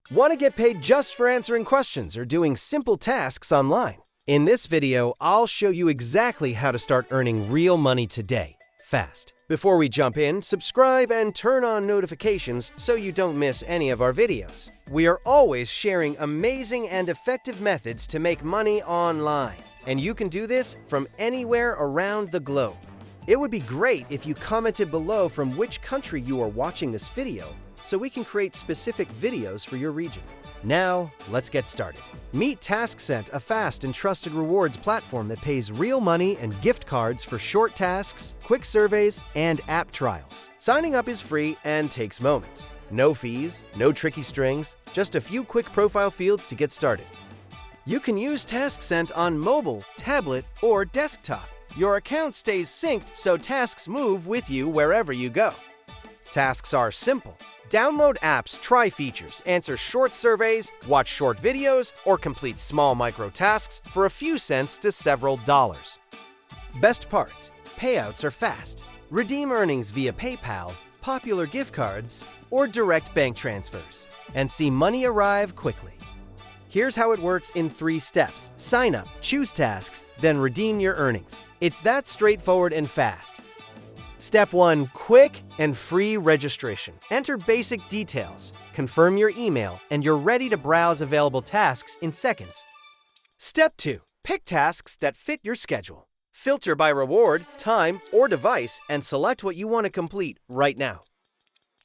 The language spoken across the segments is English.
Want to get paid just for answering questions or doing simple tasks online? In this video, I'll show you exactly how to start earning real money today, fast. Before we jump in, subscribe and turn on notifications so you don't miss any of our videos. We are always sharing amazing and effective methods to make money online, and you can do this from anywhere around the globe. It would be great if you commented below from which country you are watching this video, so we can create specific videos for your region. Now, let's get started. Meet Taskcent, a fast and trusted rewards platform that pays real money and gift cards for short tasks, quick surveys, and app trials. Signing up is free and takes moments. No fees, no tricky strings, just a few quick profile fields to get started. You can use Taskcent on mobile, tablet, or desktop. Your account stays synced so tasks move with you wherever you go. Tasks are simple. Download apps, try features, answer short surveys, watch short videos, or complete small micro tasks for a few cents to several dollars. Best part, payouts are fast. Redeem earnings via PayPal, popular gift cards, or direct bank transfers, and see money arrive quickly. Here's how it works in 3 steps. Sign up, choose tasks, then redeem your earnings. It's that straightforward and fast. Step 1. Quick and free registration. Enter basic details, confirm your email, and you're ready to browse available tasks in seconds. Step 2. Pick tasks that fit your schedule. Filter by reward, time, or device, and select what you want to complete right now.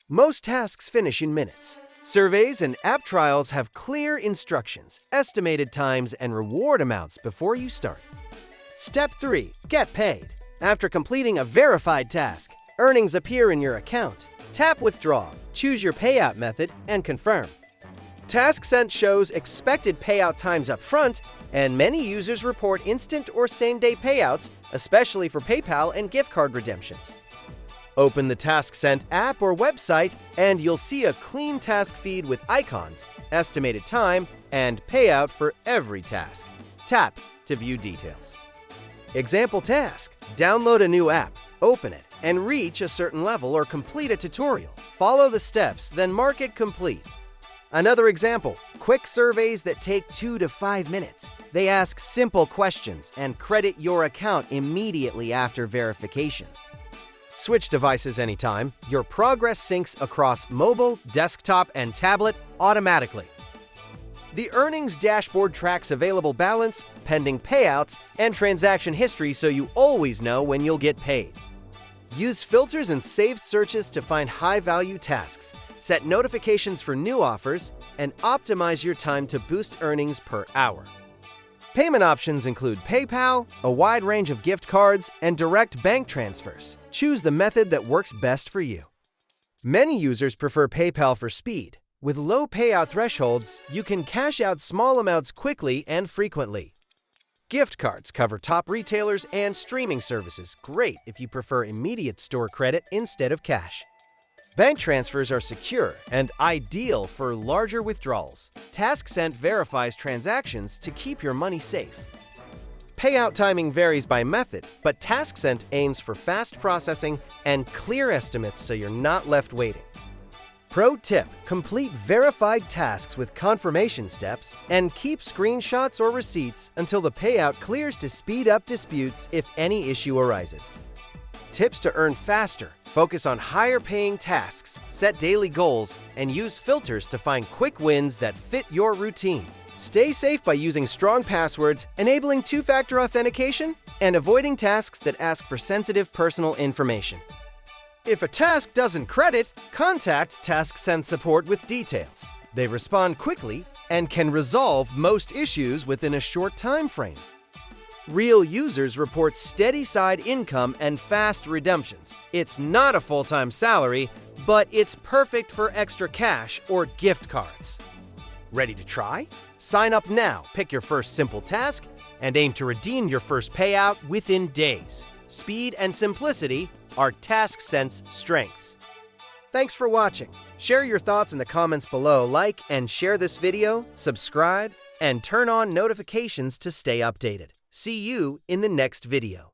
Most tasks finish in minutes. Surveys and app trials have clear instructions, estimated times, and reward amounts before you start. Step 3. Get paid. After completing a verified task, earnings appear in your account. Tap Withdraw, choose your payout method, and confirm. Taskcent shows expected payout times up front, and many users report instant or same-day payouts, especially for PayPal and gift card redemptions. Open the Taskcent app or website, and you'll see a clean task feed with icons, estimated time, and payout for every task. Tap to view details. Example task. Download a new app, open it, and reach a certain level or complete a tutorial. Follow the steps, then mark it complete. Another example. Quick surveys that take 2 to 5 minutes. They ask simple questions and credit your account immediately after verification. Switch devices anytime. Your progress syncs across mobile, desktop, and tablet automatically. The earnings dashboard tracks available balance, pending payouts, and transaction history so you always know when you'll get paid. Use filters and saved searches to find high-value tasks, set notifications for new offers, and optimize your time to boost earnings per hour. Payment options include PayPal, a wide range of gift cards, and direct bank transfers. Choose the method that works best for you. Many users prefer PayPal for speed. With low payout thresholds, you can cash out small amounts quickly and frequently. Gift cards cover top retailers and streaming services, great if you prefer immediate store credit instead of cash. Bank transfers are secure and ideal for larger withdrawals. Taskcent verifies transactions to keep your money safe. Payout timing varies by method, but Taskcent aims for fast processing and clear estimates so you're not left waiting. Pro tip: complete verified tasks with confirmation steps and keep screenshots or receipts until the payout clears to speed up disputes if any issue arises. Tips to earn faster: focus on higher paying tasks, set daily goals, and use filters to find quick wins that fit your routine. Stay safe by using strong passwords, enabling 2-factor authentication, and avoiding tasks that ask for sensitive personal information. If a task doesn't credit, contact Taskcent support with details. They respond quickly and can resolve most issues within a short time frame. Real users report steady side income and fast redemptions. It's not a full-time salary, but it's perfect for extra cash or gift cards. Ready to try? Sign up now, pick your first simple task, and aim to redeem your first payout within days. Speed and simplicity are Taskcent's strengths. Thanks for watching. Share your thoughts in the comments below, like and share this video, subscribe, and turn on notifications to stay updated. See you in the next video.